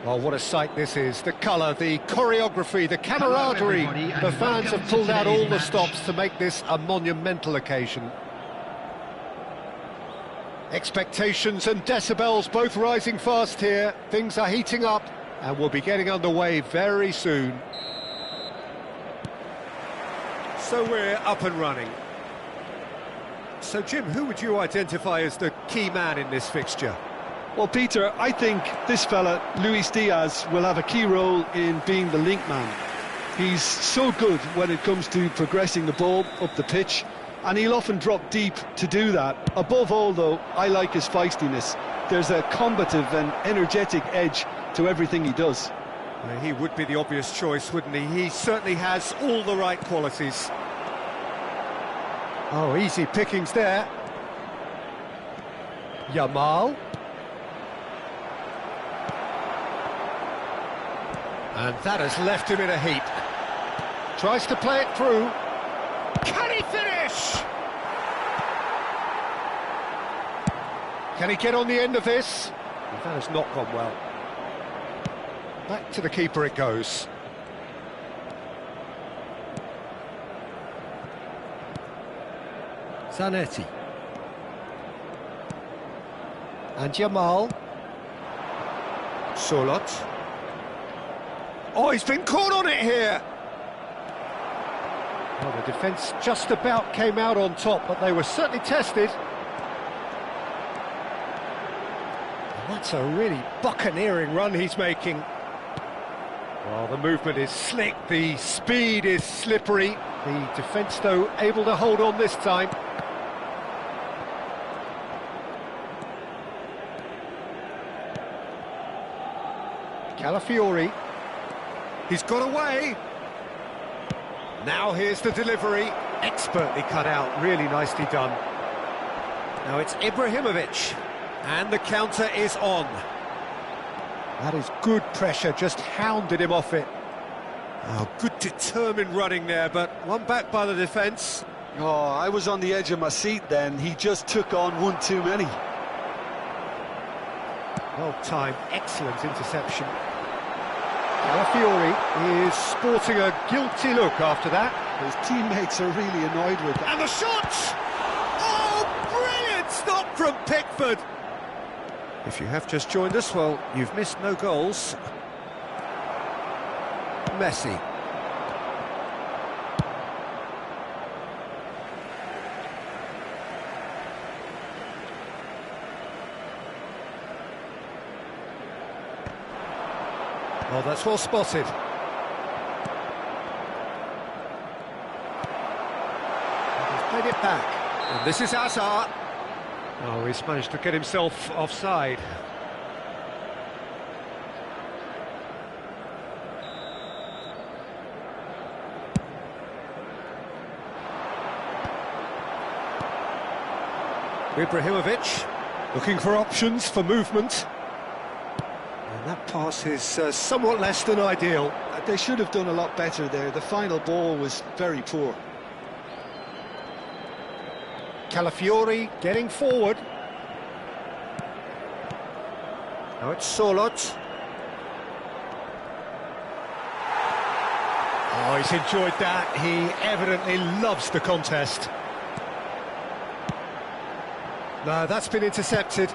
Oh, what a sight this is. The colour, the choreography, the camaraderie. The fans have pulled out all the stops to make this a monumental occasion. Expectations and decibels both rising fast here. Things are heating up and we'll be getting underway very soon. So we're up and running. So Jim, who would you identify as the key man in this fixture? Well, Peter, I think this fella, Luis Diaz, will have a key role in being the link man. He's so good when it comes to progressing the ball up the pitch, and he'll often drop deep to do that. Above all, though, I like his feistiness. There's a combative and energetic edge to everything he does. He would be the obvious choice, wouldn't he? He certainly has all the right qualities. Oh, easy pickings there. Yamal. And that has left him in a heap. Tries to play it through. Can he finish? Can he get on the end of this? That has not gone well. Back to the keeper it goes. Zanetti. And Yamal. Solot. Oh, he's been caught on it here! Well, the defence just about came out on top, but they were certainly tested. And that's a really buccaneering run he's making. Well, the movement is slick, the speed is slippery. The defence, though, able to hold on this time. Calafiori. He's got away. Now here's the delivery. Expertly cut out, really nicely done. Now it's Ibrahimovic, and the counter is on. That is good pressure, just hounded him off it. Oh, good determined running there, but one back by the defence. Oh, I was on the edge of my seat then. He just took on one too many. Well timed, excellent interception. Calafiori is sporting a guilty look after that. His teammates are really annoyed with that. And the shot! Oh, brilliant stop from Pickford! If you have just joined us, well, you've missed no goals. Messi. Oh, that's well spotted. He's played it back. And this is Hazard. Oh, he's managed to get himself offside. Ibrahimovic looking for options for movement. And that pass is somewhat less than ideal. They should have done a lot better there. The final ball was very poor. Calafiori getting forward. Now it's Solot. Oh, he's enjoyed that. He evidently loves the contest. No, that's been intercepted.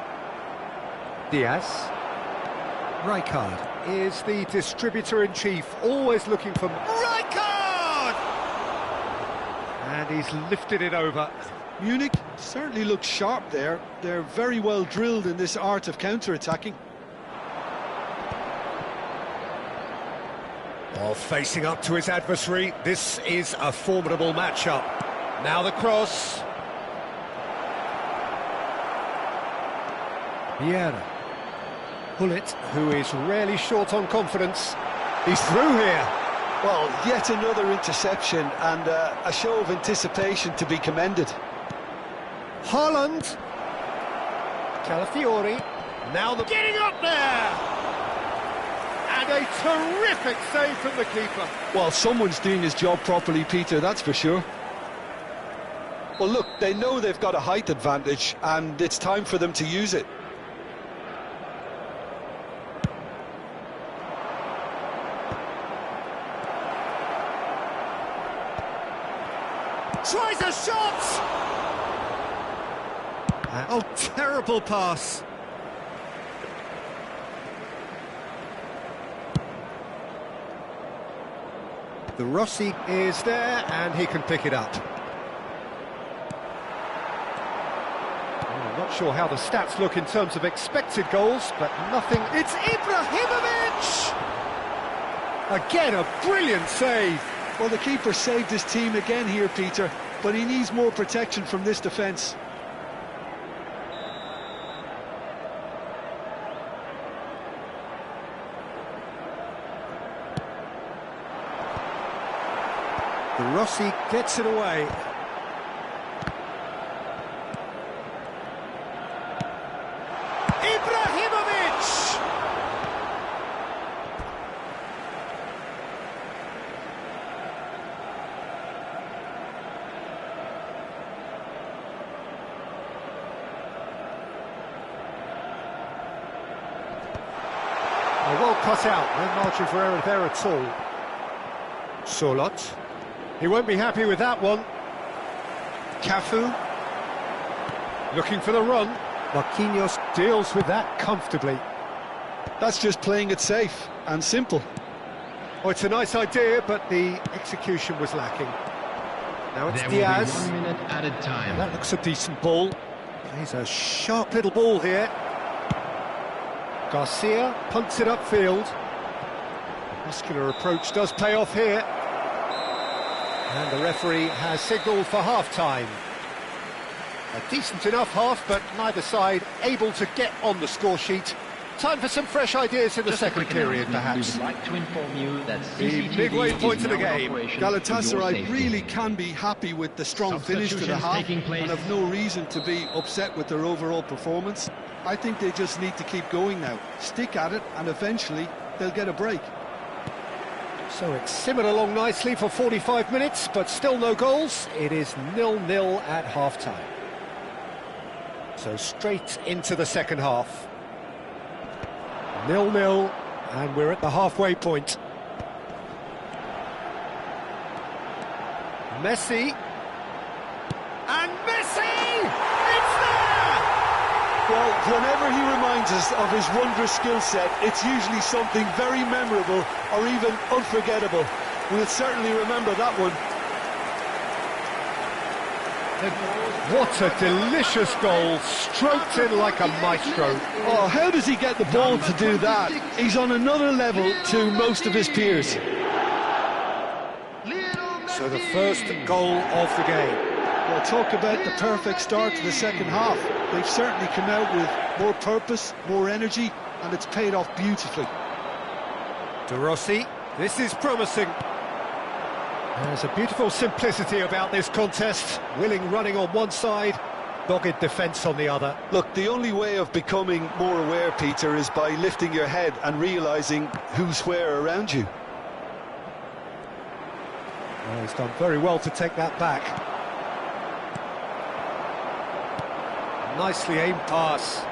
Diaz. Rijkaard is the distributor-in-chief, always looking for... Rijkaard! And he's lifted it over. Munich certainly looks sharp there. They're very well drilled in this art of counter-attacking. While facing up to his adversary, this is a formidable matchup. Now the cross. Vieira. Hullet, who is really short on confidence. He's through here. Well, yet another interception and a show of anticipation to be commended. Haaland. Calafiori. Now the... Getting up there! And a terrific save from the keeper. Well, someone's doing his job properly, Peter, that's for sure. Well, look, they know they've got a height advantage, and it's time for them to use it. Tries a shot! Oh, terrible pass. The Rossi is there, and he can pick it up. I'm not sure how the stats look in terms of expected goals, but nothing... It's Ibrahimovic! Again, a brilliant save. Well, the keeper saved his team again here, Peter, but he needs more protection from this defence. The Rossi gets it away. Ibrahimovic! Well cut out, no margin for error there at all. Solot. He won't be happy with that one. Cafu. Looking for the run. Marquinhos deals with that comfortably. That's just playing it safe and simple. Oh, it's a nice idea, but the execution was lacking. Now it's There Diaz. will be 1 minute added time. That looks a decent ball. Plays a sharp little ball here. Garcia punts it upfield. Muscular approach does pay off here. And the referee has signalled for half-time. A decent enough half, but neither side able to get on the score sheet. Time for some fresh ideas in the second period, perhaps. We would like to inform you that The midway point of the game. Galatasaray really can be happy with the strong finish to the Substitutions half taking place. and have no reason to be upset with their overall performance. I think they just need to keep going now, stick at it, and eventually they'll get a break. So it's simmered along nicely for 45 minutes, but still no goals. It is 0-0 at half-time. So straight into the second half. 0-0, and we're at the halfway point. Messi. And Messi! It's there! Well, whenever he reminds us of his wondrous skill set, it's usually something very memorable or even unforgettable. We'll certainly remember that one. What a delicious goal, stroked in like a maestro. Oh, how does he get the ball to do that? He's on another level to most of his peers. So the first goal of the game. Well, talk about the perfect start to the second half. They've certainly come out with more purpose, more energy, and it's paid off beautifully. De Rossi, this is promising. There's a beautiful simplicity about this contest. Willing running on one side, dogged defence on the other. Look, the only way of becoming more aware, Peter, is by lifting your head and realising who's where around you. Well, he's done very well to take that back. Nicely aimed pass.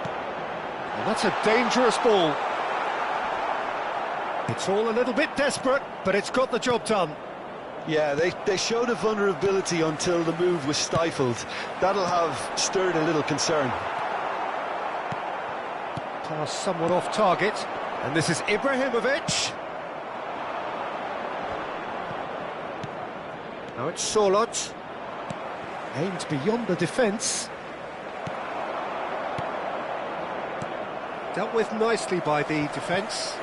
And that's a dangerous ball. It's all a little bit desperate, but it's got the job done. Yeah, they showed a vulnerability until the move was stifled. That'll have stirred a little concern. Pass somewhat off target, and this is Ibrahimovic. Now it's Solot. Aimed beyond the defence. Dealt with nicely by the defence.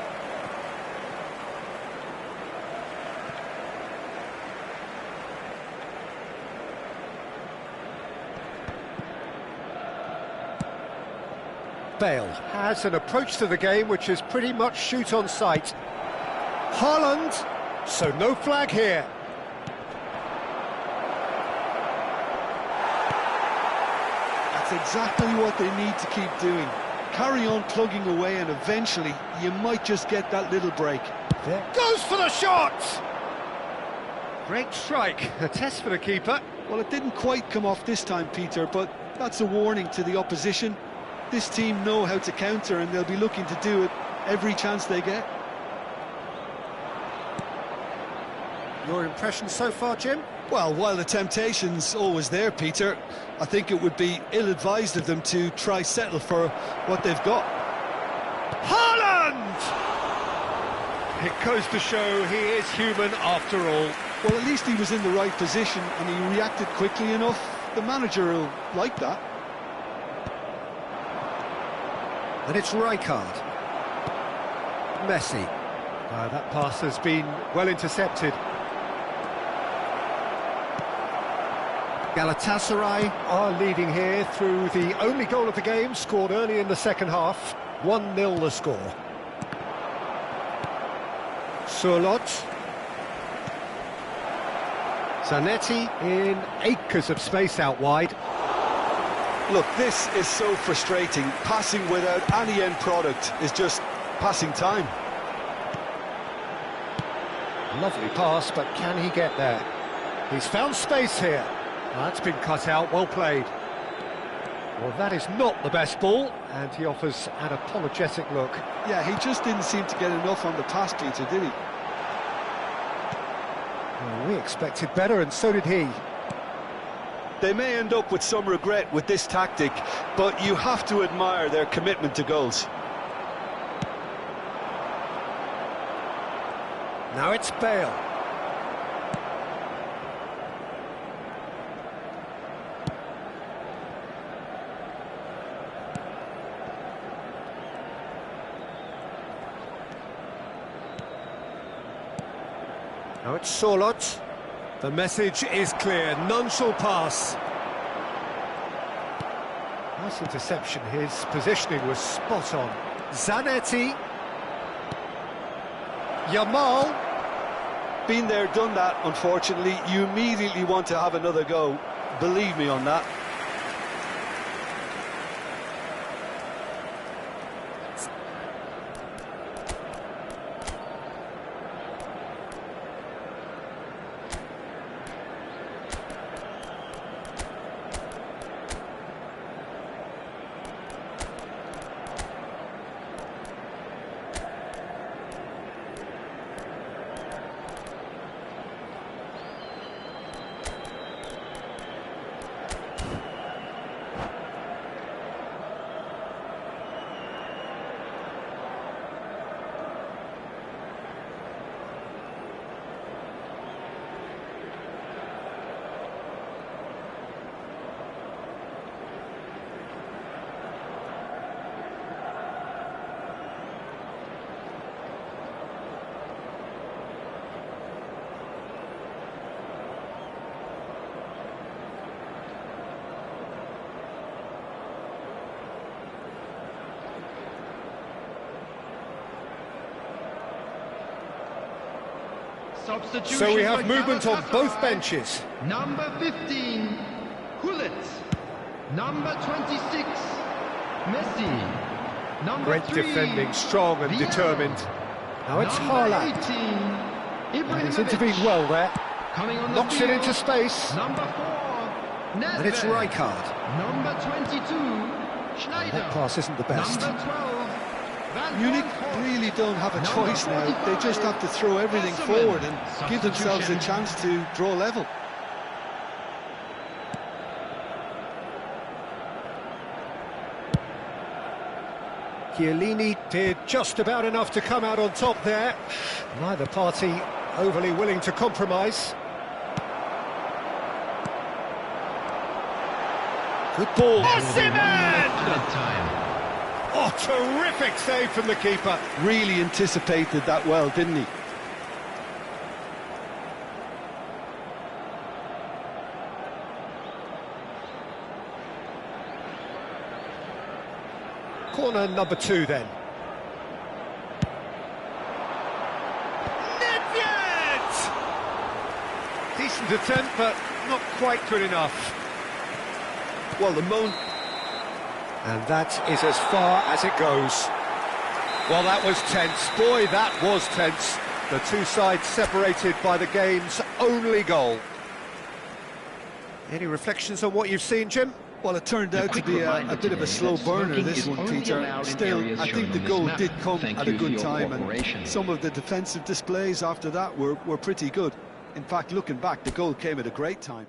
Bale has an approach to the game which is pretty much shoot on sight. Haaland, so no flag here. That's exactly what they need to keep doing. Carry on plugging away and eventually you might just get that little break. There goes for the shot! Great strike, a test for the keeper. Well, it didn't quite come off this time, Peter, but that's a warning to the opposition. This team know how to counter and they'll be looking to do it every chance they get. Your impression so far, Jim? Well, while the temptation's always there, Peter, I think it would be ill-advised of them to try settle for what they've got. Haaland! It goes to show he is human after all. Well, at least he was in the right position and he reacted quickly enough. The manager will like that. And it's Rijkaard. Messi. That pass has been well intercepted. Galatasaray are leading here through the only goal of the game, scored early in the second half. 1-0 the score. Surlot. Zanetti in acres of space out wide. Look, this is so frustrating. Passing without any end product is just passing time. Lovely pass, but can he get there? He's found space here. That's been cut out, well played. Well, that is not the best ball, and he offers an apologetic look. Yeah, he just didn't seem to get enough on the pass, Peter, did he? Well, we expected better, and so did he. They may end up with some regret with this tactic, but you have to admire their commitment to goals. Now it's Bale. Now it's Surlot. The message is clear, none shall pass. Nice interception, his positioning was spot on. Zanetti. Yamal. Been there, done that, unfortunately. You immediately want to have another go. Believe me on that. So we have movement on both benches. Number 15, Hullet. Number 26, Messi. Number Great 3, defending, strong and Villa. determined. Now it's Number Haaland. 18, And he's Ibrahimovic. intervened well there. Coming on the Knocks it field, into space. Number 4, And it's Nedved. Rijkaard. Number 22, Schneider. That pass isn't the best. Number 12, Van Munich Bronckhorst. really don't have a Number choice now. They just 45, have to throw everything Esserman. forward and give themselves a Substitution. chance to draw level. Chiellini did just about enough to come out on top there. Neither party overly willing to compromise. Good ball. Added time. Oh, terrific save from the keeper. Really anticipated that well, didn't he? Corner number 2 then. Nedved! Decent attempt, but not quite good enough. Well, And that is as far as it goes. Well, that was tense. Boy, that was tense. The two sides separated by the game's only goal. Any reflections on what you've seen, Jim? Well, it turned out to be a bit of a slow burner, this one, Peter. Still, I think the goal did come at a good time, and some of the defensive displays after that were pretty good. In fact, looking back, the goal came at a great time.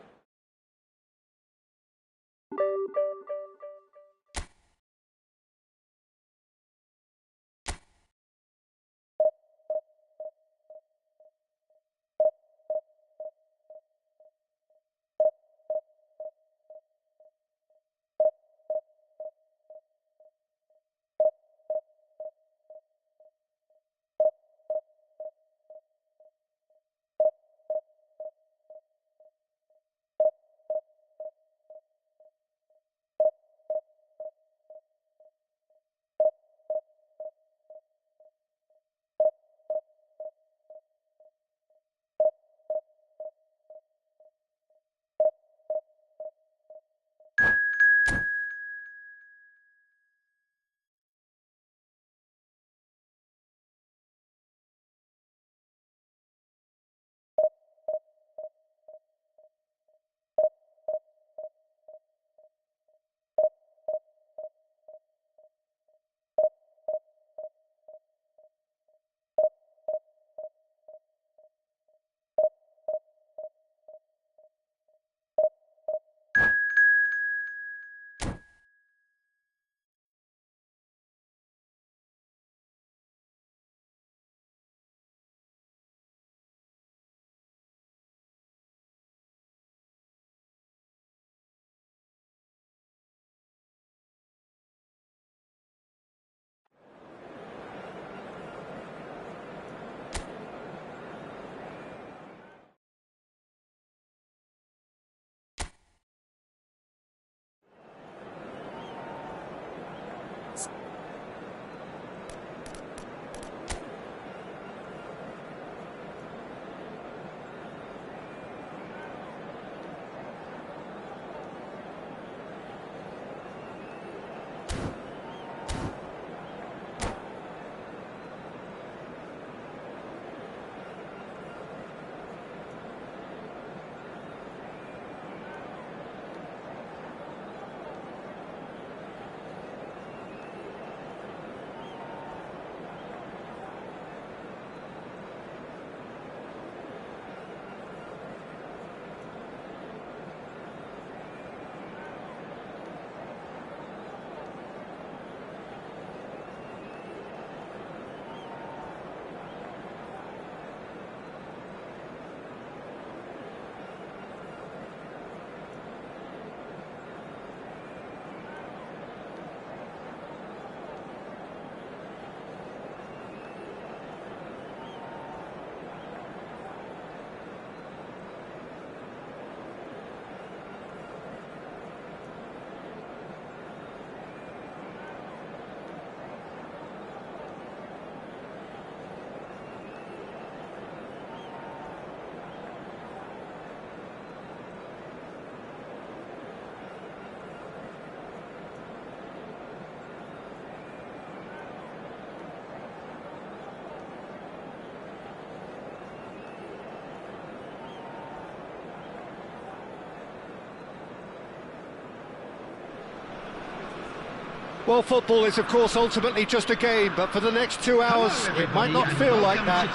Well, football is, of course, ultimately just a game, but for the next 2 hours, it might not feel like that.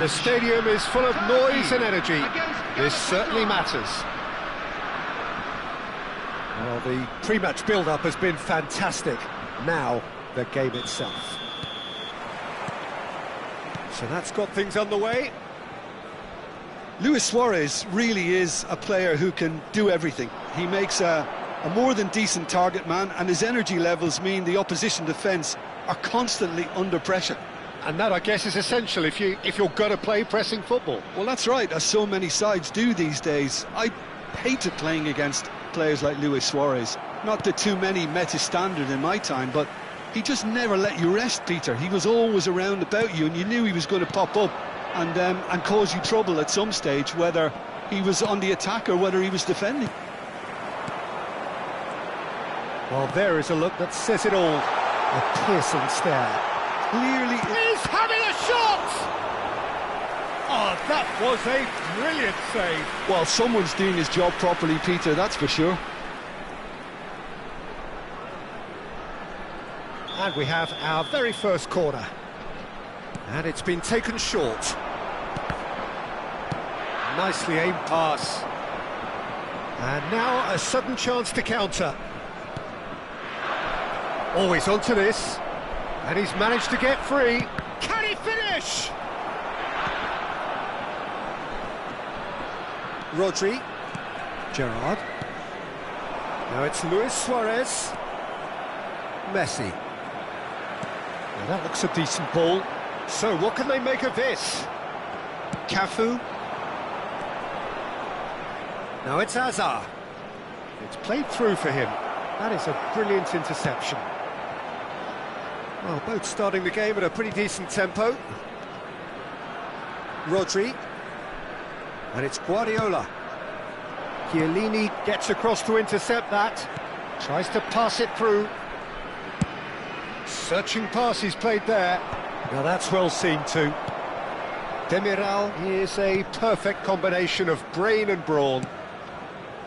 The stadium is full of noise and energy. This certainly matters. Well, the pre-match build-up has been fantastic. Now, the game itself. So that's got things underway. Luis Suarez really is a player who can do everything. He makes a more than decent target man, and his energy levels mean the opposition defence are constantly under pressure. And that, I guess, is essential if you're going to play pressing football. Well, that's right, as so many sides do these days. I hated playing against players like Luis Suarez. Not that too many met his standard in my time, but he just never let you rest, Peter. He was always around about you, and you knew he was going to pop up and cause you trouble at some stage, whether he was on the attack or whether he was defending. Well, there is a look that says it all. A piercing stare. Clearly... He's having a shot! Oh, that was a brilliant save. Well, someone's doing his job properly, Peter, that's for sure. And we have our very first corner. And it's been taken short. Nicely aimed pass. And now a sudden chance to counter. Always onto this. And he's managed to get free. Can he finish? Rodri. Gerrard. Now it's Luis Suarez. Messi. Now that looks a decent ball. So what can they make of this? Cafu. Now it's Hazard. It's played through for him. That is a brilliant interception. Well, both starting the game at a pretty decent tempo. Rodri. And it's Guardiola. Chiellini gets across to intercept that. Tries to pass it through. Searching pass he's played there. Now that's well seen too. Demiral is a perfect combination of brain and brawn.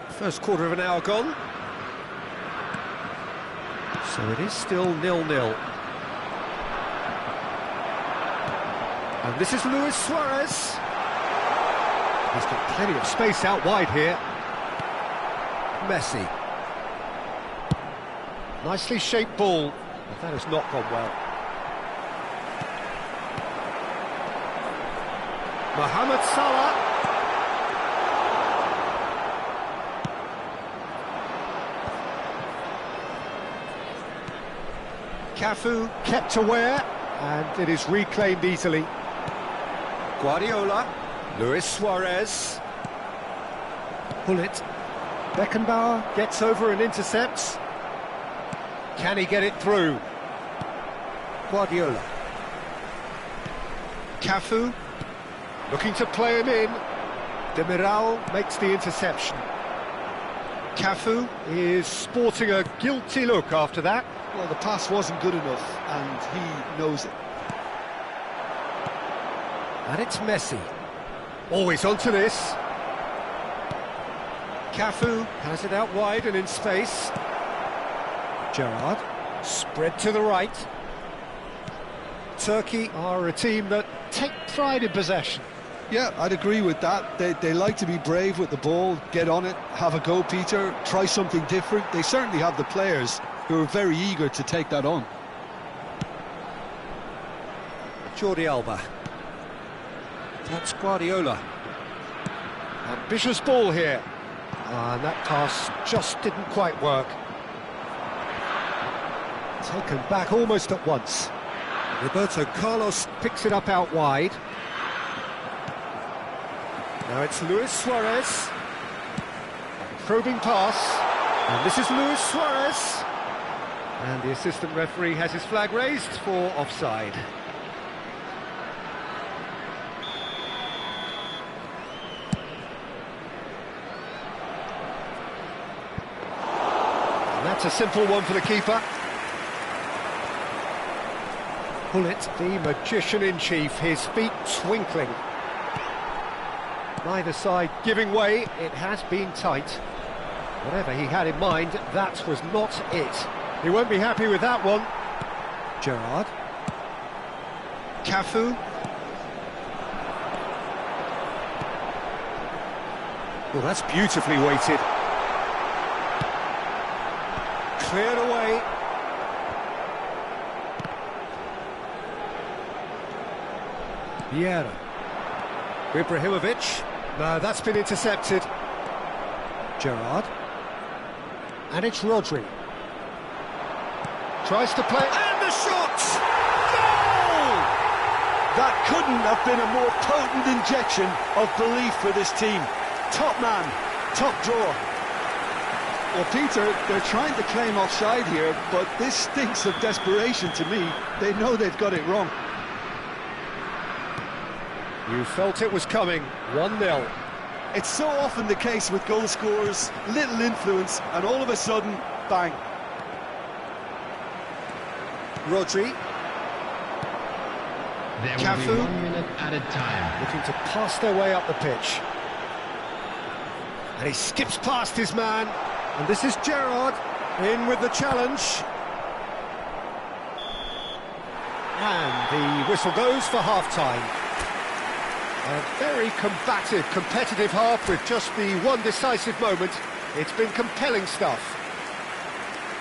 First quarter of an hour gone. So it is still 0-0. And this is Luis Suarez. He's got plenty of space out wide here. Messi. Nicely shaped ball, but that has not gone well. Mohamed Salah. Cafu kept aware, and it is reclaimed easily. Guardiola. Luis Suarez. Pull it. Beckenbauer gets over and intercepts. Can he get it through? Guardiola. Cafu. Looking to play him in. Demiral makes the interception. Cafu is sporting a guilty look after that. Well, the pass wasn't good enough, and he knows it. And it's Messi. Always onto this. Cafu has it out wide and in space. Gerrard, spread to the right. Turkey are a team that take pride in possession. Yeah, I'd agree with that. They like to be brave with the ball, get on it, have a go, Peter, try something different. They certainly have the players who are very eager to take that on. Jordi Alba. That's Guardiola. Ambitious ball here. And that pass just didn't quite work. Taken back almost at once. Roberto Carlos picks it up out wide. Now it's Luis Suarez. Probing pass. And this is Luis Suarez. And the assistant referee has his flag raised for offside. And that's a simple one for the keeper. Pullet, the magician-in-chief, his feet twinkling. Neither side giving way, it has been tight. Whatever he had in mind, that was not it. He won't be happy with that one. Gerrard. Cafu. Well, that's beautifully weighted. Cleared away. Vieira. Ibrahimovic. No, that's been intercepted. Gerrard. And it's Rodri. Tries to play, and the shot! Goal! That couldn't have been a more potent injection of belief for this team. Top man, top drawer. Well, Peter, they're trying to claim offside here, but this stinks of desperation to me. They know they've got it wrong. You felt it was coming, 1-0. It's so often the case with goal scorers, little influence, and all of a sudden, bang. Rodri. There Cafu. will be 1 minute added time. Looking to pass their way up the pitch. And he skips past his man. And this is Gerrard in with the challenge. And the whistle goes for half-time. A very combative, competitive half with just the one decisive moment. It's been compelling stuff.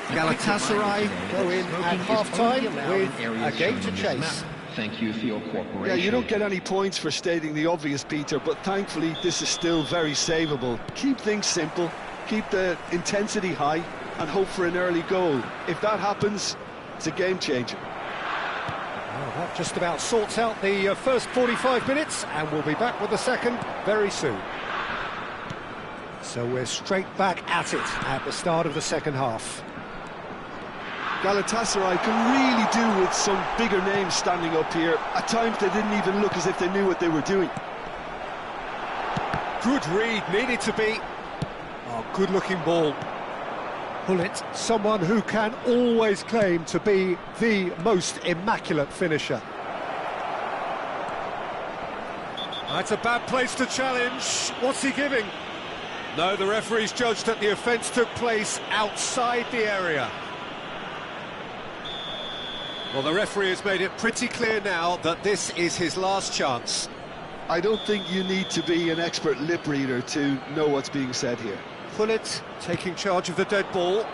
Galatasaray go in at half-time with a game to chase. Thank you for your cooperation. Yeah, you don't get any points for stating the obvious, Peter, but thankfully this is still very savable. Keep things simple, keep the intensity high, and hope for an early goal. If that happens, it's a game changer. Well, that just about sorts out the first 45 minutes, and we'll be back with the second very soon. So we're straight back at it at the start of the second half. Galatasaray can really do with some bigger names standing up here. At times they didn't even look as if they knew what they were doing. Good read, needed to be. Oh, good-looking ball. Bullet, someone who can always claim to be the most immaculate finisher. That's a bad place to challenge. What's he giving? No, the referee's judged that the offence took place outside the area. Well, the referee has made it pretty clear now that this is his last chance. I don't think you need to be an expert lip reader to know what's being said here. Pullet taking charge of the dead ball.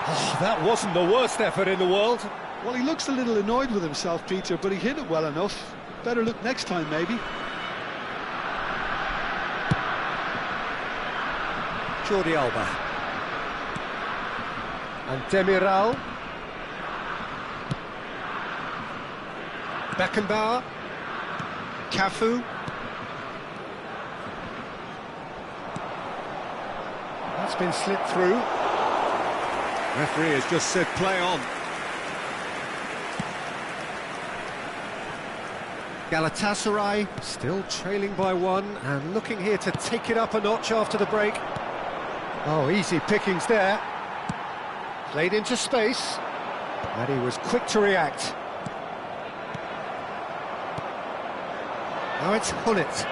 Oh, that wasn't the worst effort in the world. Well, he looks a little annoyed with himself, Peter, but he hit it well enough. Better look next time, maybe. Jordi Alba. And Demiral. Beckenbauer. Cafu. That's been slipped through. Referee has just said play on. Galatasaray still trailing by one and looking here to take it up a notch after the break. Oh, easy pickings there. Played into space, and he was quick to react. Now it's Hullet.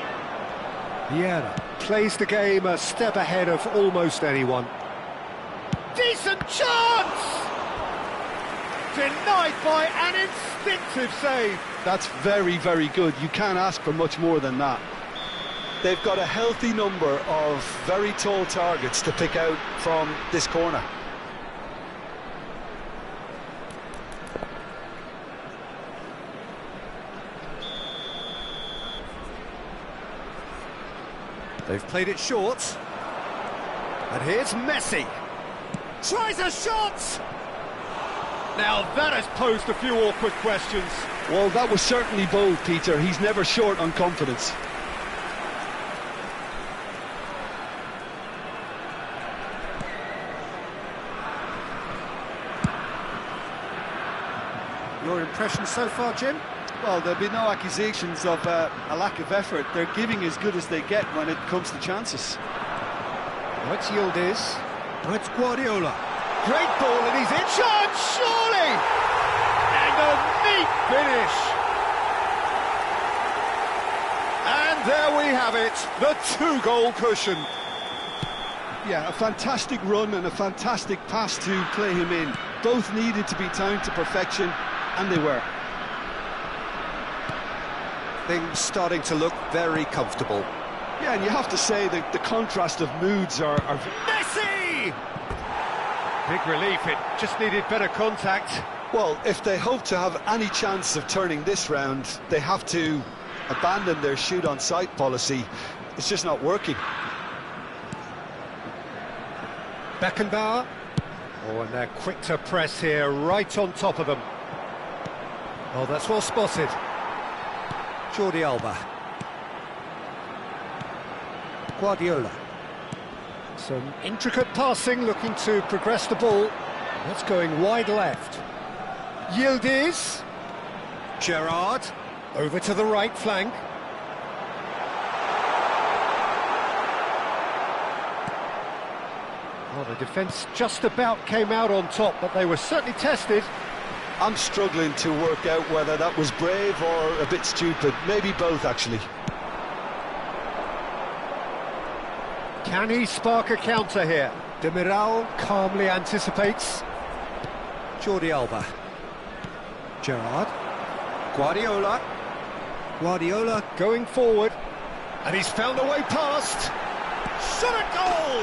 Vieira plays the game a step ahead of almost anyone. Decent chance! Denied by an instinctive save. That's very, very good. You can't ask for much more than that. They've got a healthy number of very tall targets to pick out from this corner. They've played it short. And here's Messi. Tries a shot! Now that has posed a few awkward questions. Well, that was certainly bold, Peter. He's never short on confidence. Your impression so far, Jim? Well, there'll be no accusations of a lack of effort. They're giving as good as they get when it comes to chances. Now it's Yildiz. Now it's Guardiola. Great ball and he's in. Chance, surely! And a neat finish. And there we have it, the two-goal cushion. Yeah, a fantastic run and a fantastic pass to play him in. Both needed to be timed to perfection, and they were. Things starting to look very comfortable. Yeah, and you have to say that the contrast of moods are... Messi! Big relief, it just needed better contact. Well, if they hope to have any chance of turning this round, they have to abandon their shoot-on-sight policy. It's just not working. Beckenbauer. Oh, and they're quick to press here, right on top of them. Oh, that's well spotted. Jordi Alba. Guardiola. Some intricate passing, looking to progress the ball. That's going wide left. Yildiz. Gerrard. Over to the right flank. Well, the defence just about came out on top, but they were certainly tested. I'm struggling to work out whether that was brave or a bit stupid. Maybe both, actually. Can he spark a counter here? Demiral calmly anticipates. Jordi Alba. Gerrard. Guardiola. Guardiola going forward, and he's found a way past. Shot at goal!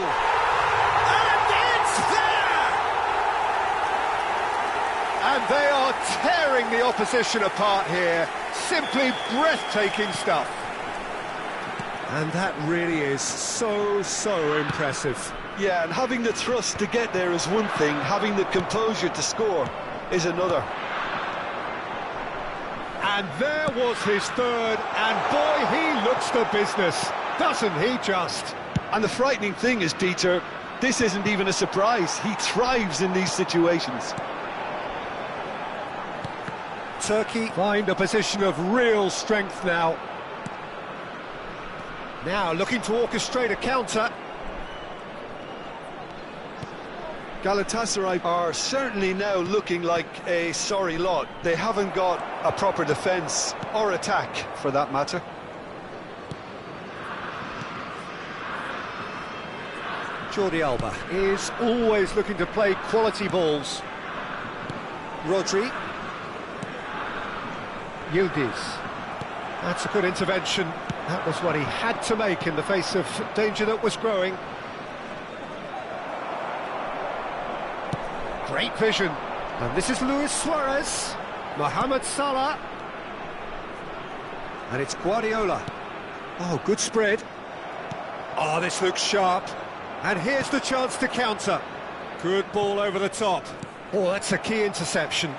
And it's there! And they are tearing the opposition apart here. Simply breathtaking stuff. And that really is so impressive. Yeah, and having the thrust to get there is one thing, having the composure to score is another. And there was his third, and boy, he looks the business, doesn't he just? And the frightening thing is, Peter, this isn't even a surprise. He thrives in these situations. Turkey find a position of real strength now. Now looking to orchestrate a counter. Galatasaray are certainly now looking like a sorry lot. They haven't got a proper defence or attack, for that matter. Jordi Alba is always looking to play quality balls. Rodri. Yildiz. That's a good intervention. That was what he had to make in the face of danger that was growing. Great vision. And this is Luis Suarez. Mohamed Salah. And it's Guardiola. Oh, good spread. Oh, this looks sharp. And here's the chance to counter. Good ball over the top. Oh, that's a key interception.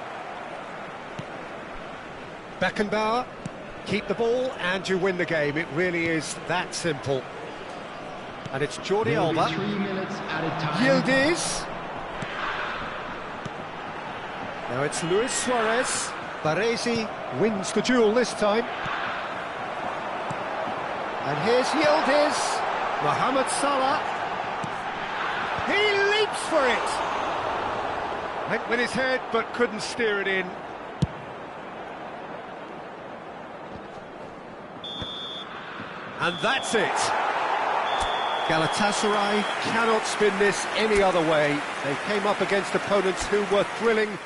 Beckenbauer. Keep the ball and you win the game. It really is that simple. And it's Jordi Alba. 3 minutes at a time. Yildiz. Now it's Luis Suarez. Baresi wins the duel this time. And here's Yildiz. Mohamed Salah. He leaps for it. Went with his head but couldn't steer it in. And that's it. Galatasaray cannot spin this any other way. They came up against opponents who were thrilling.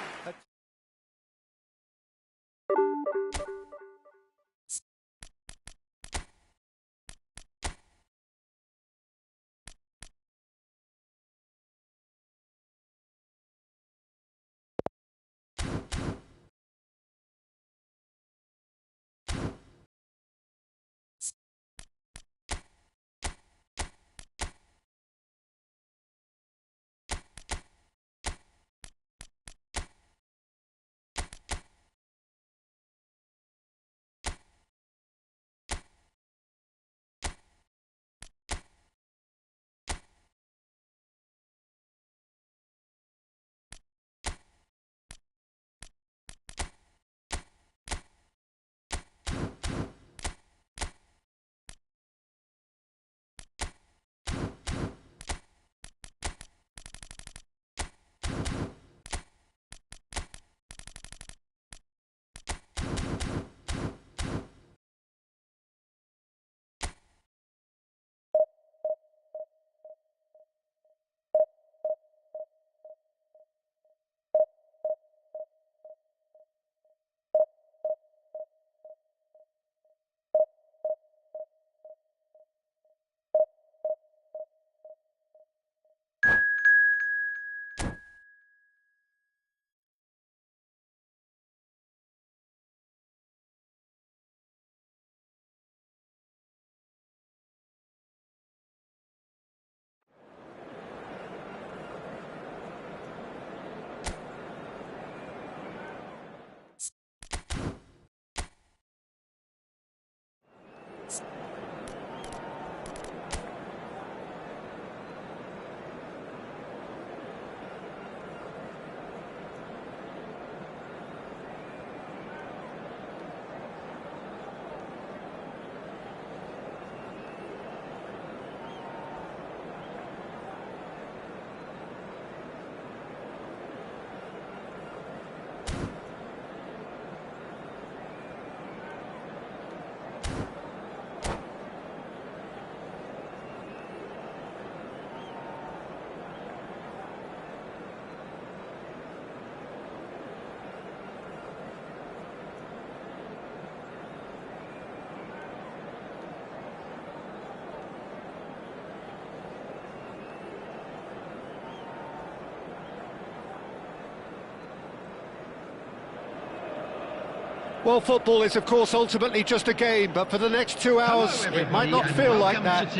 Well, football is, of course, ultimately just a game, but for the next 2 hours, it might not feel like that.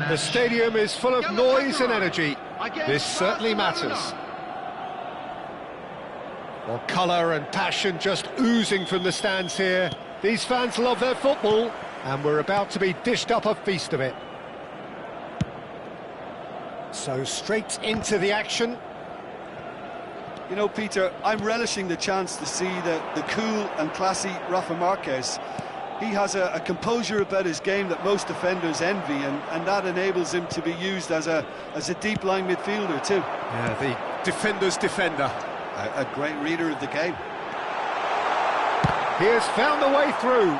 The stadium is full of noise and energy. This certainly matters. Well, colour and passion just oozing from the stands here. These fans love their football, and we're about to be dished up a feast of it. So straight into the action. You know, Peter, I'm relishing the chance to see the cool and classy Rafa Marquez. He has a composure about his game that most defenders envy, and that enables him to be used as a deep-line midfielder too. Yeah, the defender's defender. A great reader of the game. He has found a way through.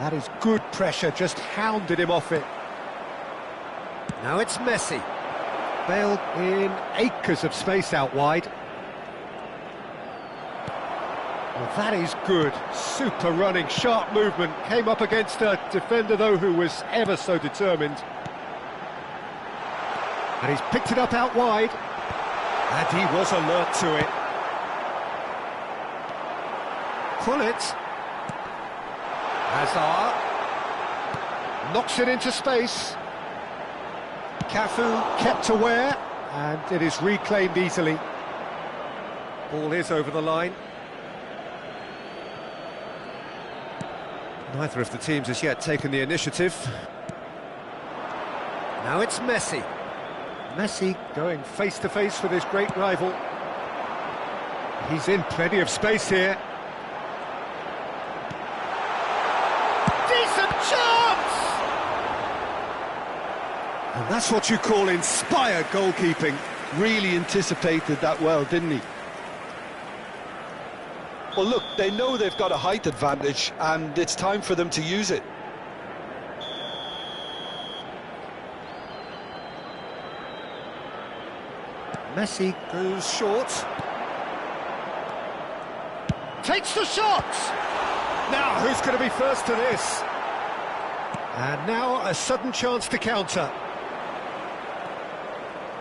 That is good pressure, just hounded him off it. Now it's Messi. Bale in acres of space out wide. Well, that is good. Super running, sharp movement. Came up against a defender, though, who was ever so determined. And he's picked it up out wide. And he was alert to it. Pullet. Hazard. Knocks it into space. Cafu kept aware, and it is reclaimed easily. Ball is over the line. Neither of the teams has yet taken the initiative. Now it's Messi. Messi going face-to-face with his great rival. He's in plenty of space here. Decent chance! And that's what you call inspired goalkeeping. Really anticipated that well, didn't he? Well, look, they know they've got a height advantage, and it's time for them to use it. Messi goes short. Takes the shot! Now, who's going to be first to this? And now a sudden chance to counter.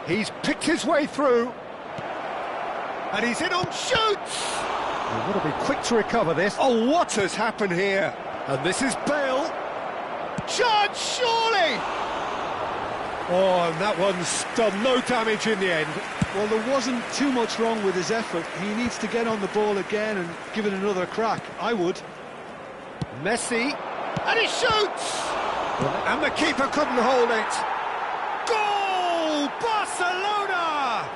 He's picked his way through. And he's in on shoots! He'll want to be quick to recover this. Oh, what has happened here? And this is Bale. Charge, surely! Oh, and that one's done no damage in the end. Well, there wasn't too much wrong with his effort. He needs to get on the ball again and give it another crack. I would. Messi, and he shoots! And the keeper couldn't hold it. Goal! Barcelona!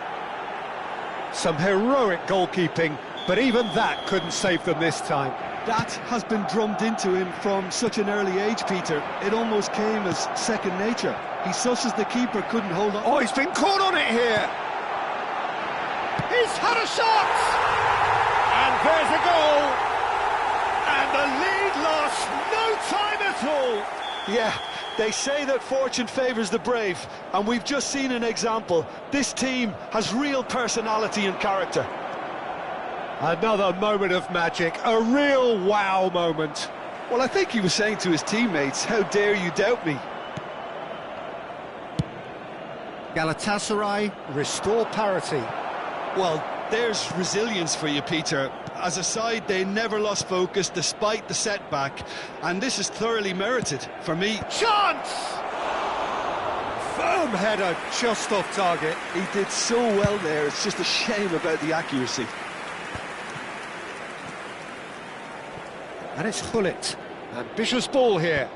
Some heroic goalkeeping, but even that couldn't save them this time. That has been drummed into him from such an early age, Peter. It almost came as second nature. He susses the keeper couldn't hold on. Oh, he's been caught on it here. He's had a shot! And there's a goal! And the lead lost no time at all! Yeah, they say that fortune favours the brave, and we've just seen an example. This team has real personality and character. Another moment of magic, a real wow moment. Well, I think he was saying to his teammates, how dare you doubt me? Galatasaray restore parity. Well, there's resilience for you, Peter. As a side, they never lost focus despite the setback, and this is thoroughly merited for me. Chance! Firm header, just off target. He did so well there, it's just a shame about the accuracy. And it's Hullet. Ambitious ball here.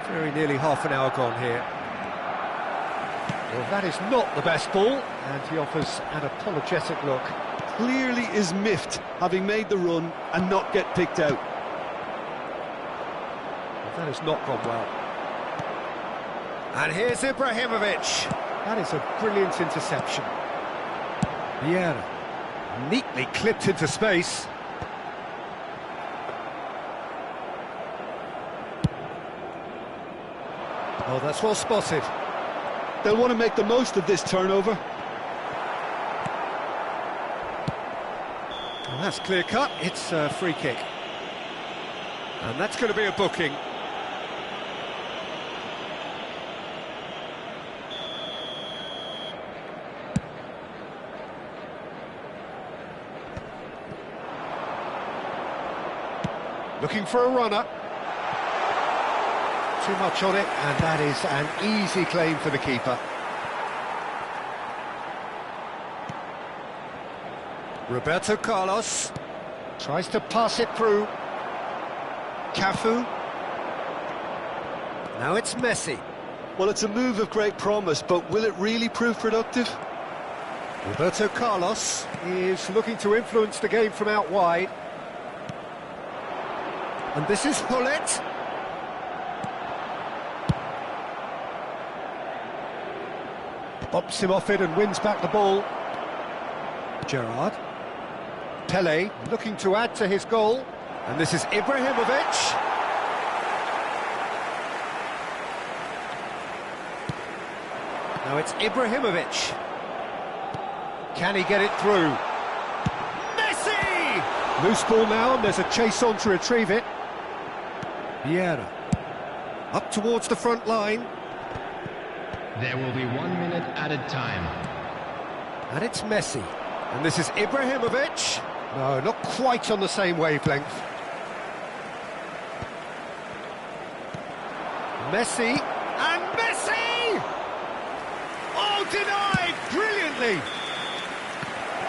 Very nearly half an hour gone here. Well, that is not the best ball, and he offers an apologetic look. Clearly is miffed, having made the run and not get picked out. Well, that has not gone well. And here's Ibrahimovic. That is a brilliant interception. Vieira, neatly clipped into space. Oh, that's well spotted. They'll want to make the most of this turnover. Well, that's clear cut. It's a free kick. And that's going to be a booking. Looking for a runner. Too much on it, and that is an easy claim for the keeper. Roberto Carlos tries to pass it through. Cafu. Now it's Messi. Well, it's a move of great promise, but will it really prove productive? Roberto Carlos is looking to influence the game from out wide. And this is Hullet. Bops him off it and wins back the ball. Gerrard. Pele looking to add to his goal. And this is Ibrahimovic. Now it's Ibrahimovic. Can he get it through? Messi! Loose ball now, and there's a chase on to retrieve it. Vieira. Up towards the front line. There will be 1 minute added time. And it's Messi. And this is Ibrahimovic. No, not quite on the same wavelength. Messi. And Messi! Oh, denied! Brilliantly!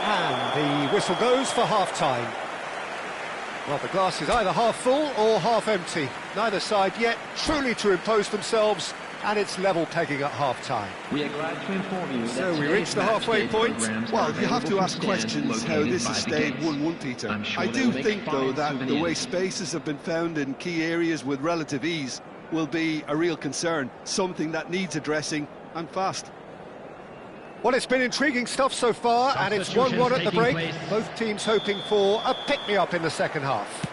And the whistle goes for half-time. Well, the glass is either half full or half empty. Neither side yet truly to impose themselves, and it's level pegging at half-time. We are glad to inform you So that we reach the halfway point. Well, you have to ask questions how this has stayed 1-1, Peter. I do think, though, that the way spaces have been found in key areas with relative ease will be a real concern, something that needs addressing, and fast. Well, it's been intriguing stuff so far, and it's 1-1 at the break. Both teams hoping for a pick-me-up in the second half.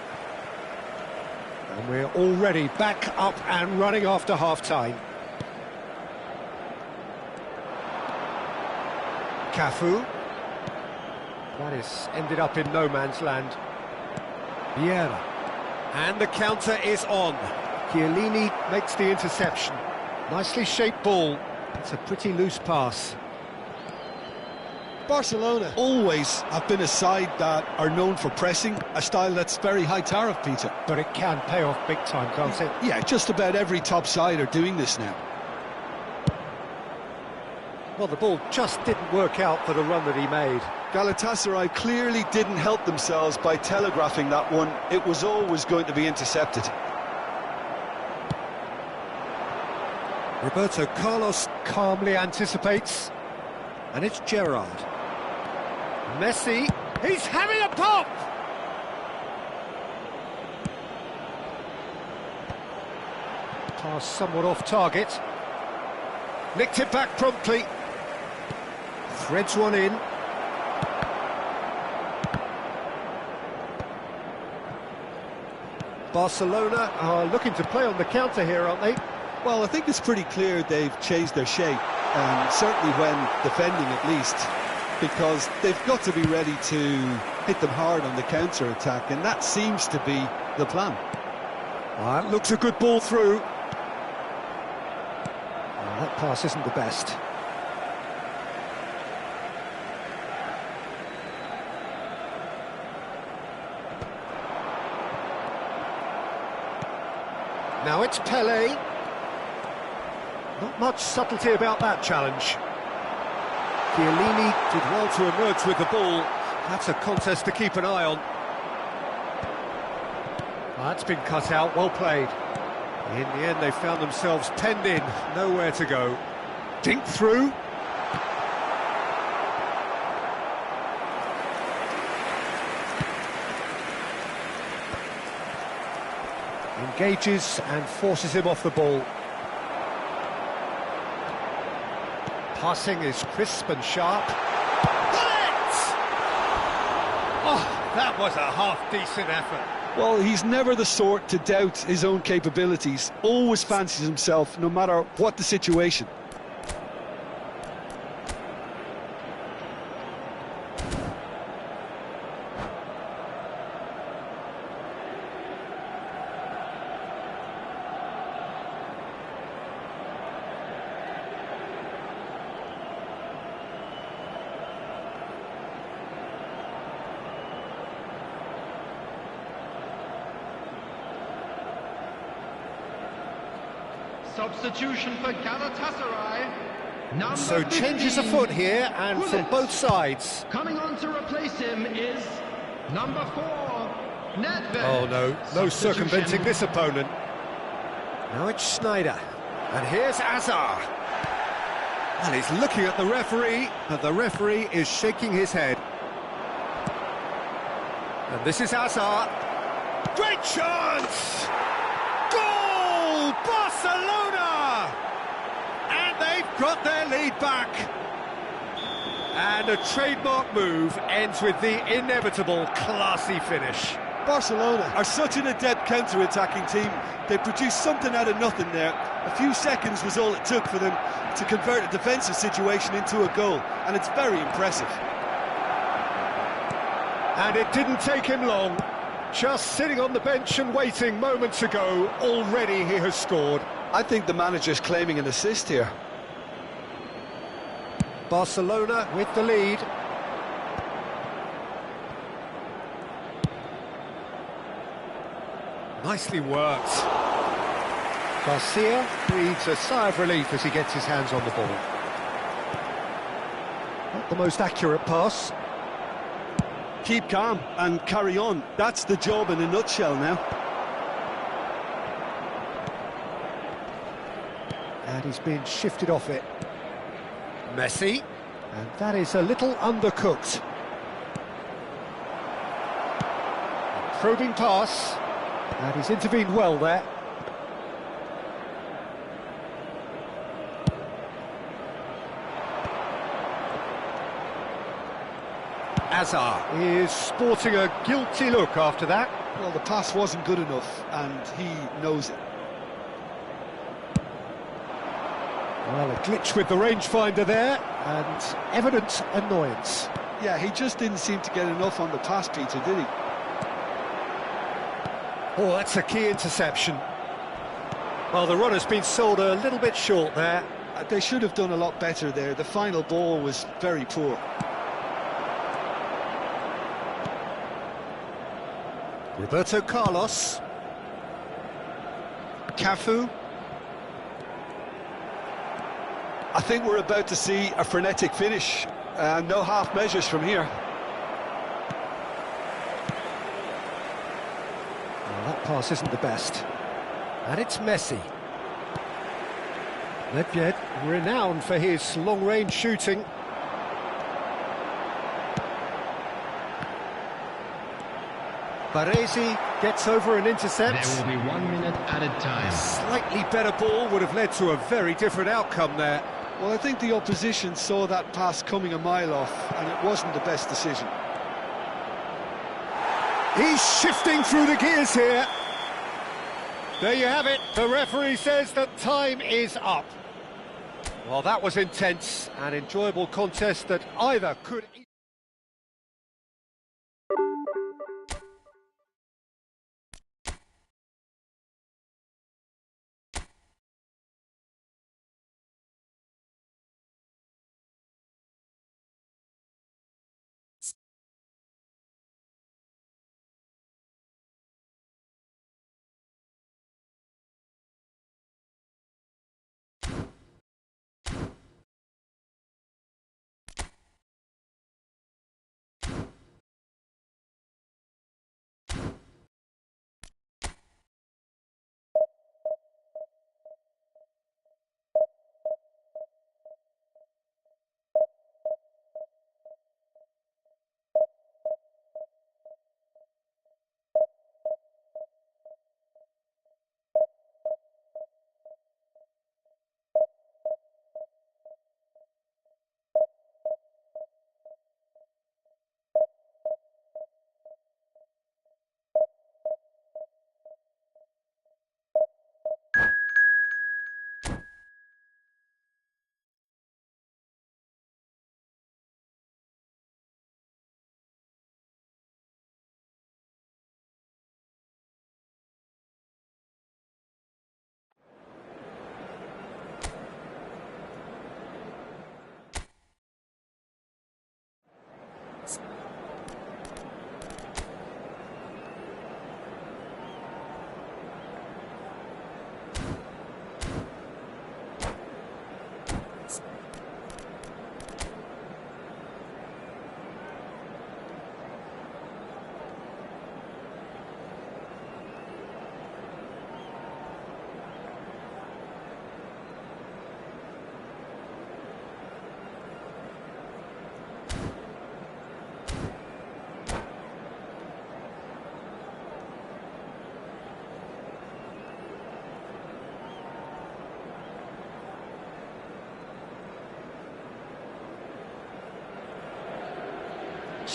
And we're already back up and running after half-time. Cafu. That is ended up in no man's land. Vieira. And the counter is on. Chiellini makes the interception. Nicely shaped ball. It's a pretty loose pass. Barcelona always have been a side that are known for pressing, a style that's very high tariff, Peter. But it can pay off big time, can't it? Yeah, just about every top side are doing this now. Well, the ball just didn't work out for the run that he made. Galatasaray clearly didn't help themselves by telegraphing that one. It was always going to be intercepted. Roberto Carlos calmly anticipates. And it's Gerrard. Messi, he's having a pop! Pass somewhat off target. Nicked it back promptly. Threads one in. Barcelona are looking to play on the counter here, aren't they? Well, I think it's pretty clear they've changed their shape, certainly when defending at least, because they've got to be ready to hit them hard on the counter-attack, and that seems to be the plan. Well, that looks a good ball through. Well, that pass isn't the best. Now it's Pele. Not much subtlety about that challenge. Chiellini did well to emerge with the ball. That's a contest to keep an eye on. That's been cut out, well played. In the end, they found themselves penned in, nowhere to go. Dink through. Engages and forces him off the ball. Passing is crisp and sharp. Bullets! Oh, that was a half-decent effort. Well, he's never the sort to doubt his own capabilities. Always fancies himself, no matter what the situation. Substitution for Galatasaray. Number So changes 15, afoot here, and from Gullit. both sides. Coming on to replace him is number 4, Nedved. Oh no, no Substitution. circumventing this opponent. Now it's Schneider, and here's Azar. And he's looking at the referee, but the referee is shaking his head. And this is Azar. Great chance! Goal! Barcelona! And they've got their lead back. And a trademark move ends with the inevitable classy finish. Barcelona are such an adept counter-attacking team. They produced something out of nothing there. A few seconds was all it took for them to convert a defensive situation into a goal, and it's very impressive. And it didn't take him long. Just sitting on the bench and waiting moments ago, already he has scored. I think the manager's claiming an assist here. Barcelona with the lead. Nicely worked. Garcia breathes a sigh of relief as he gets his hands on the ball. Not the most accurate pass. Keep calm and carry on. That's the job in a nutshell now. And he's been shifted off it. Messi. And that is a little undercooked. Probing pass. And he's intervened well there. Azar is sporting a guilty look after that. Well, the pass wasn't good enough, and he knows it. Well, a glitch with the rangefinder there, and evident annoyance. Yeah, he just didn't seem to get enough on the pass, Peter, did he? Oh, that's a key interception. Well, the runner's been sold a little bit short there. They should have done a lot better there. The final ball was very poor. Roberto Carlos. Cafu. I think we're about to see a frenetic finish. No half measures from here. Well, that pass isn't the best. And it's Messi. Nedved, renowned for his long-range shooting. Baresi gets over and intercepts. There will be 1 minute added time. Slightly better ball would have led to a very different outcome there. Well, I think the opposition saw that pass coming a mile off, and it wasn't the best decision. He's shifting through the gears here. There you have it. The referee says that time is up. Well, that was intense, an enjoyable contest that either could...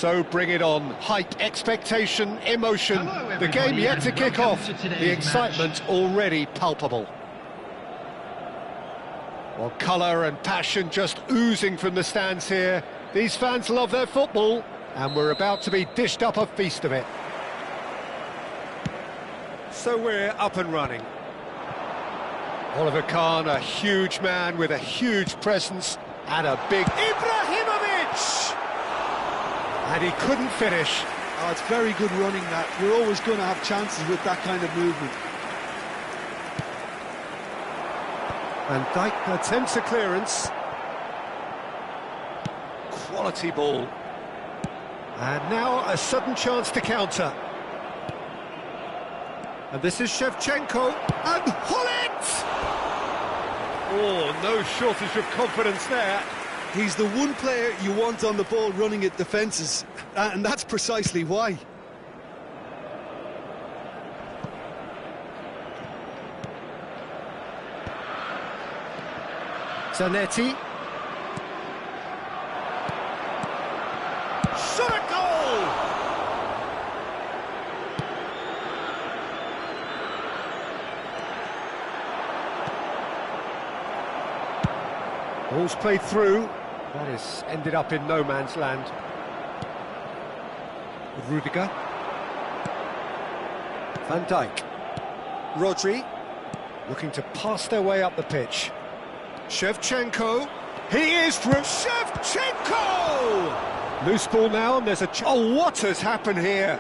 So bring it on. Hype, expectation, emotion. Hello, The game everybody, yet to and kick welcome off. to today's The excitement already palpable. Well, colour and passion just oozing from the stands here. These fans love their football, and we're about to be dished up a feast of it. So we're up and running. Oliver Kahn, a huge man with a huge presence and a big Ibrahimovic! And he couldn't finish. Oh, it's very good running that. You're always going to have chances with that kind of movement. Van Dijk attempts a clearance. Quality ball. And now a sudden chance to counter. And this is Shevchenko. And Hullet! Oh, no shortage of confidence there. He's the one player you want on the ball running at defences, and that's precisely why. Zanetti. Shot a goal! Ball's played through. That has ended up in no man's land. Rudiger. Van Dijk. Rodri. Looking to pass their way up the pitch. Shevchenko. He is through. Shevchenko! Loose ball now, and there's a... Oh, what has happened here?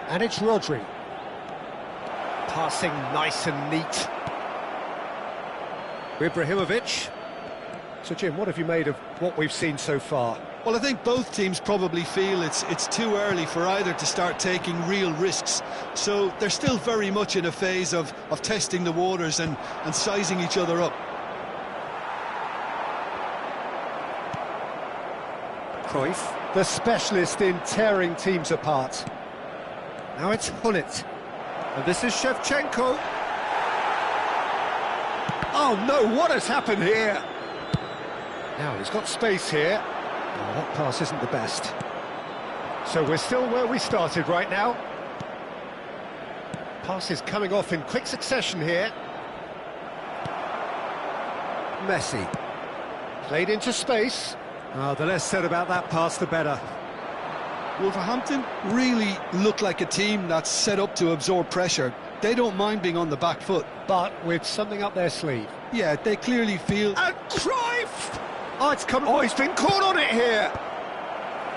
And it's Rodri. Passing nice and neat. Ibrahimovic. So, Jim, what have you made of what we've seen so far? Well, I think both teams probably feel it's too early for either to start taking real risks. So they're still very much in a phase of testing the waters and sizing each other up. Cruyff, the specialist in tearing teams apart. Now it's Hullet. And this is Shevchenko. Oh, no, what has happened here? Now, he's got space here. Oh, that pass isn't the best. So we're still where we started right now. Pass is coming off in quick succession here. Messi. Played into space. Oh, the less said about that pass, the better. Wolverhampton really look like a team that's set up to absorb pressure. They don't mind being on the back foot. But with something up their sleeve. Yeah, they clearly feel... And Cruyff! Oh, it's come... Oh, he's been caught on it here.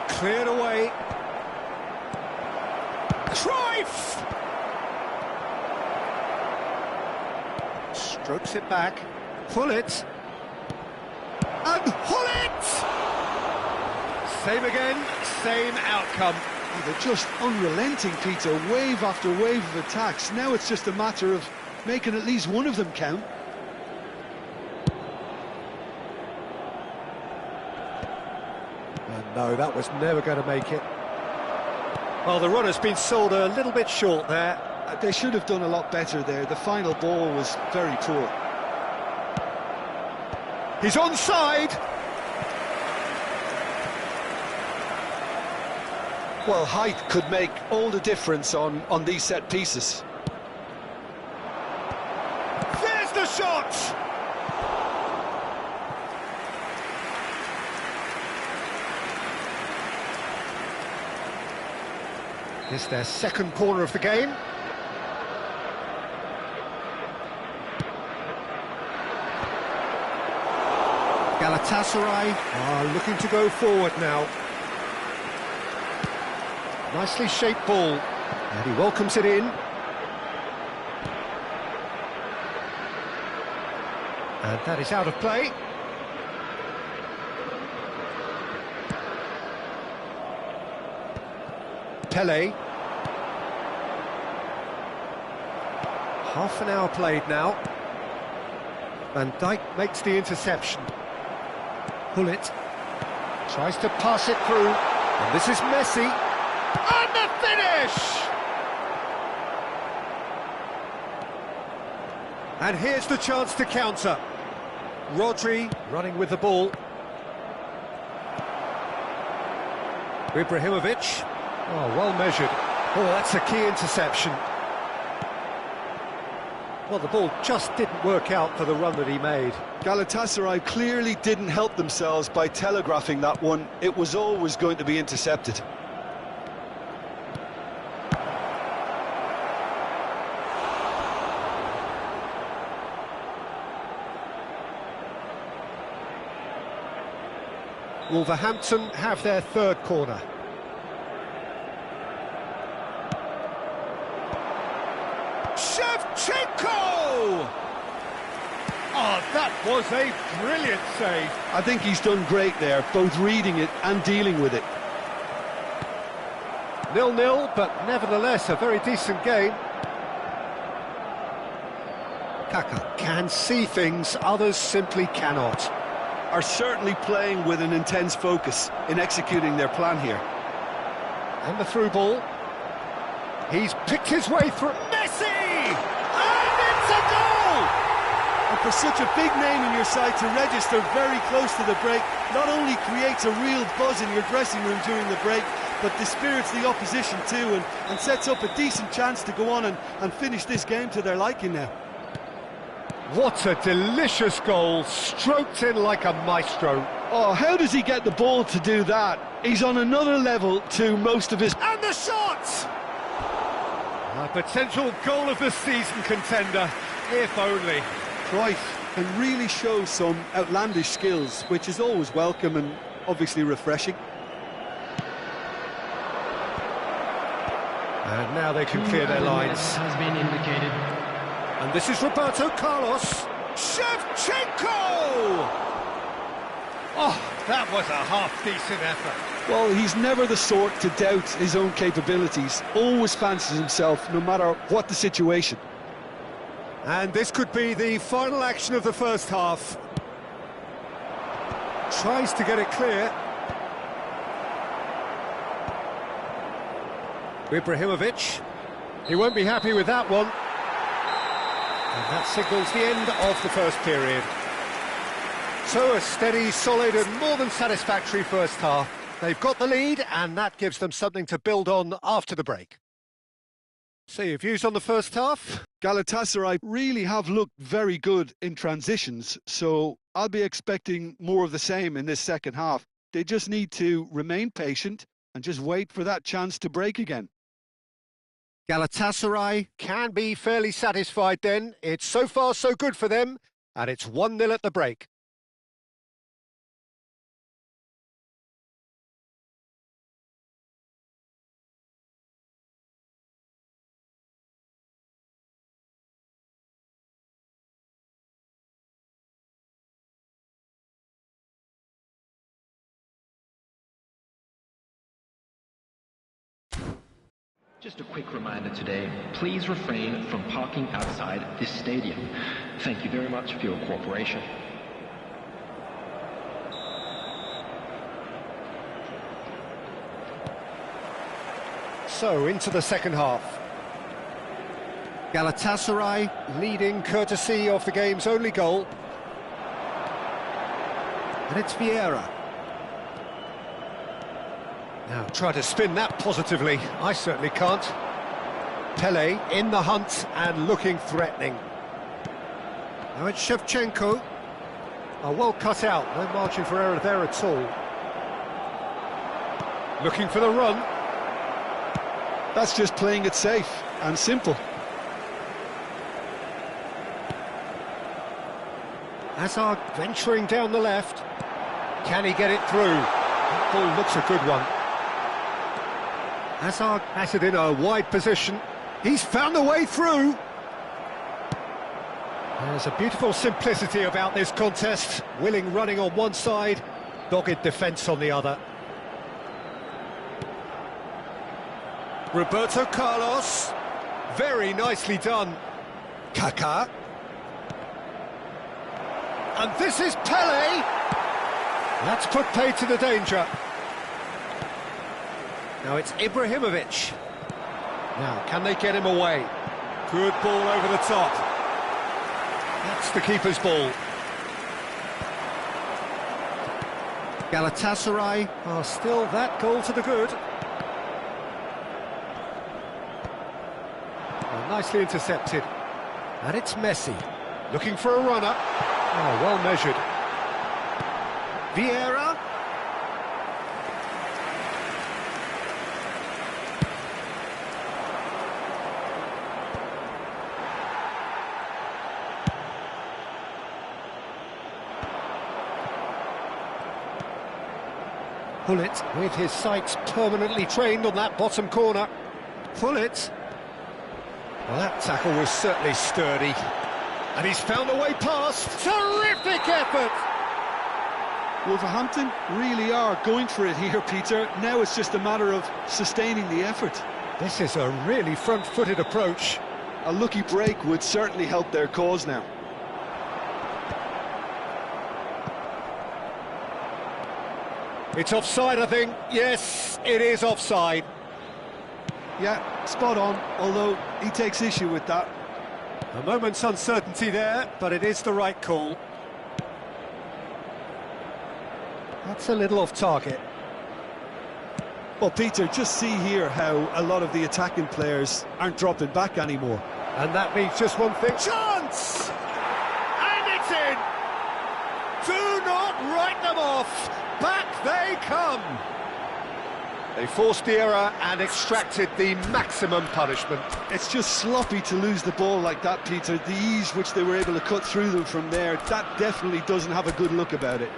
Cleared away. Cruyff! Strokes it back. Hullet. And Hullet! Same again, same outcome. Oh, they're just unrelenting, Peter. Wave after wave of attacks. Now it's just a matter of making at least one of them count. And no, that was never going to make it. Well, the run has been sold a little bit short there. They should have done a lot better there. The final ball was very poor. He's onside. Well, height could make all the difference on these set pieces. There's the shot! It's their second corner of the game. Galatasaray are looking to go forward now. Nicely shaped ball, and he welcomes it in. And that is out of play. Pele. Half an hour played now. Van Dijk makes the interception. Hullet tries to pass it through, and this is Messi. And the finish! And here's the chance to counter. Rodri running with the ball. Ibrahimovic. Oh, well measured. Oh, that's a key interception. Well, the ball just didn't work out for the run that he made. Galatasaray clearly didn't help themselves by telegraphing that one. It was always going to be intercepted. Wolverhampton have their third corner. Shevchenko! Oh, that was a brilliant save. I think he's done great there, both reading it and dealing with it. 0-0, but nevertheless a very decent game. Kaka can see things others simply cannot. Are certainly playing with an intense focus in executing their plan here. And the through ball. He's picked his way through. Messi! And it's a goal! And for such a big name in your side to register very close to the break, not only creates a real buzz in your dressing room during the break, but dispirits the opposition too, and sets up a decent chance to go on and finish this game to their liking now. What a delicious goal, stroked in like a maestro. Oh, how does he get the ball to do that? He's on another level to most of his... And the shot! A potential goal of the season contender, if only. Cruyff can really show some outlandish skills, which is always welcome and obviously refreshing. And now they can clear their lines. Has been indicated. And this is Roberto Carlos. Shevchenko! Oh, that was a half-decent effort. Well, he's never the sort to doubt his own capabilities. Always fancies himself, no matter what the situation. And this could be the final action of the first half. Tries to get it clear. Ibrahimovic. He won't be happy with that one. And that signals the end of the first period. So a steady, solid and more than satisfactory first half. They've got the lead and that gives them something to build on after the break. So your views on the first half? Galatasaray really have looked very good in transitions, so I'll be expecting more of the same in this second half. They just need to remain patient and just wait for that chance to break again. Galatasaray can be fairly satisfied then. It's so far so good for them, and it's 1-0 at the break. Just a quick reminder today, please refrain from parking outside this stadium. Thank you very much for your cooperation. So, into the second half. Galatasaray leading courtesy of the game's only goal. And it's Vieira. Now, try to spin that positively. I certainly can't. Pele in the hunt and looking threatening. Now it's Shevchenko. Oh, well cut out. No margin for error there at all. Looking for the run. That's just playing it safe and simple. Hazard venturing down the left. Can he get it through? That ball looks a good one. Hazard has it in a wide position. He's found the way through. There's a beautiful simplicity about this contest. Willing running on one side, dogged defence on the other. Roberto Carlos. Very nicely done. Kaka. And this is Pele. That's put pay to the danger. Now it's Ibrahimovic. Now, can they get him away? Good ball over the top. That's the keeper's ball. Galatasaray are still that goal to the good. Well, nicely intercepted. And it's Messi, looking for a runner. Oh, well measured. Vieira. Pullet, with his sights permanently trained on that bottom corner. Pullet. Well, that tackle was certainly sturdy. And he's found a way past. Terrific effort! Wolverhampton really are going for it here, Peter. Now it's just a matter of sustaining the effort. This is a really front-footed approach. A lucky break would certainly help their cause now. It's offside, I think. Yes, it is offside. Yeah, spot on, although he takes issue with that. A moment's uncertainty there, but it is the right call. That's a little off target. Well, Peter, just see here how a lot of the attacking players aren't dropping back anymore. And that means just one thing. Chance! And it's in! Do not write them off! Back they come! They forced the error and extracted the maximum punishment. It's just sloppy to lose the ball like that, Peter. The ease which they were able to cut through them from there, that definitely doesn't have a good look about it.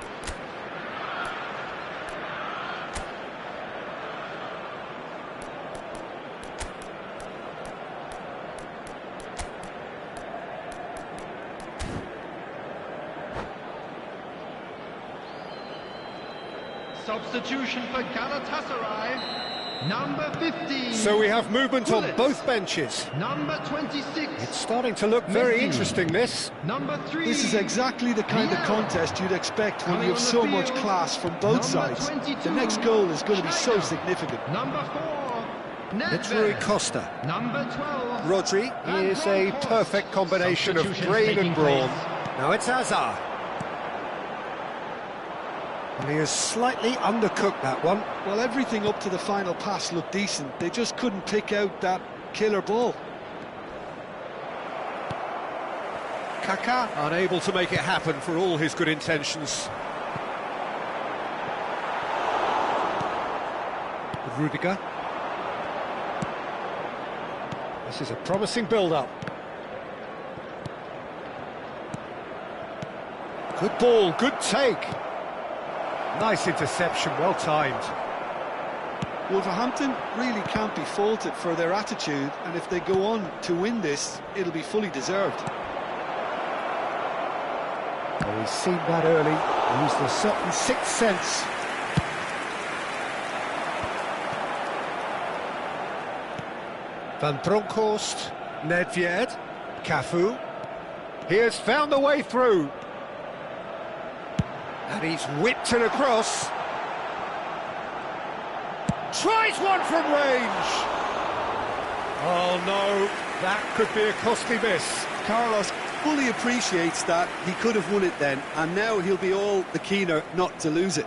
Substitution for Galatasaray, number 15. So we have movement Pullet. on both benches. Number 26. It's starting to look very Messi. interesting, this. Number 3. This is exactly the kind of contest you'd expect when you have so much class from both sides. The next goal is going to be so significant. Number 4. It's Rui Costa. Number 12. Rodri And is a Ron perfect combination of Substitutions brain taking and brawn. place. Now it's Hazard. And he has slightly undercooked that one. Well, everything up to the final pass looked decent. They just couldn't pick out that killer ball. Kaká unable to make it happen for all his good intentions. Rudiger. This is a promising build-up. Good ball, good take. Nice interception, well timed. Wolverhampton really can't be faulted for their attitude, and if they go on to win this, it'll be fully deserved. Well, he's seen that early, used a certain sixth sense. Van Bronckhorst, Nedved, Cafu. He has found the way through. And he's whipped it across. Tries one from range. Oh no, that could be a costly miss. Carlos fully appreciates that. He could have won it then, and now he'll be all the keener not to lose it.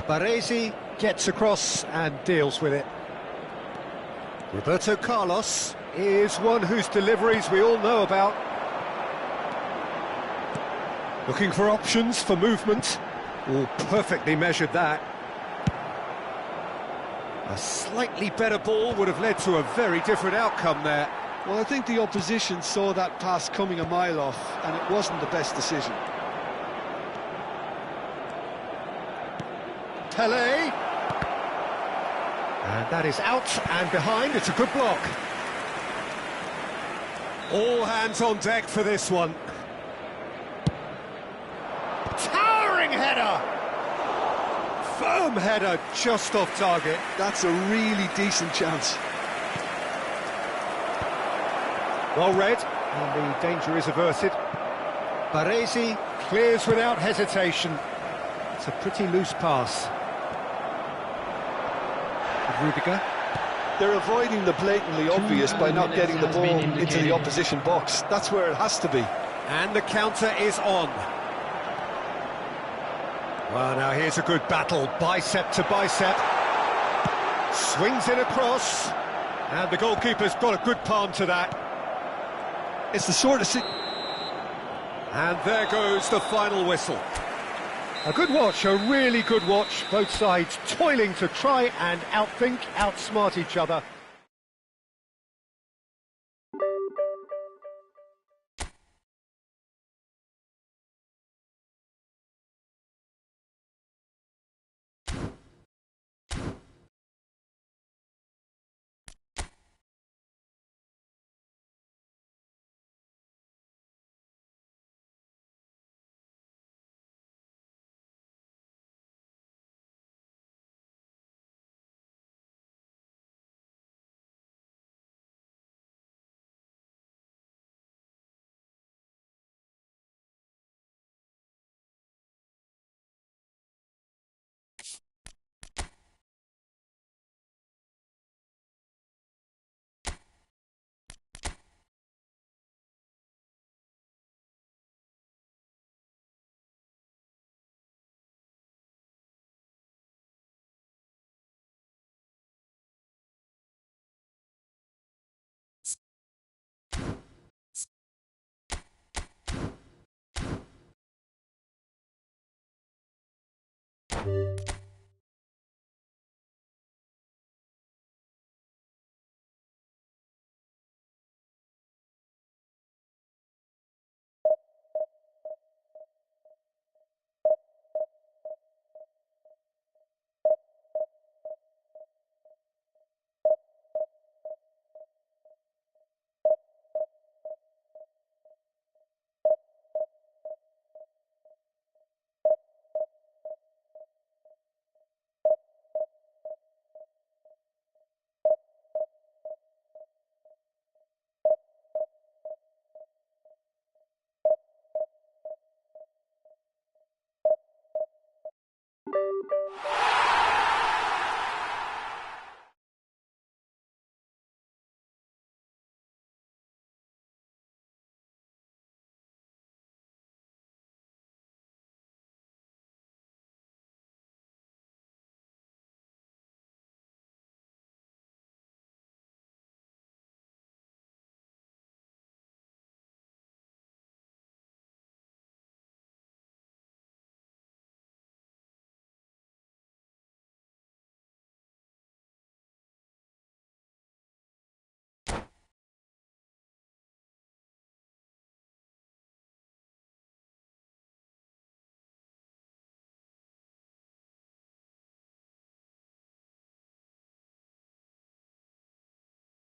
Baresi gets across and deals with it. Roberto Carlos is one whose deliveries we all know about. Looking for options for movement. Oh, perfectly measured that. A slightly better ball would have led to a very different outcome there. Well, I think the opposition saw that pass coming a mile off, and it wasn't the best decision. Pelé. And that is out and behind. It's a good block. All hands on deck for this one. Towering header! Firm header just off target. That's a really decent chance. Well read, and the danger is averted. Baresi clears without hesitation. It's a pretty loose pass. Rudiger. They're avoiding the blatantly obvious by not getting the ball into the opposition box. That's where it has to be. And the counter is on. Well, now here's a good battle, bicep to bicep. Swings it across. And the goalkeeper's got a good palm to that. It's the sort of... And there goes the final whistle. A good watch, a really good watch. Both sides toiling to try and outthink, outsmart each other.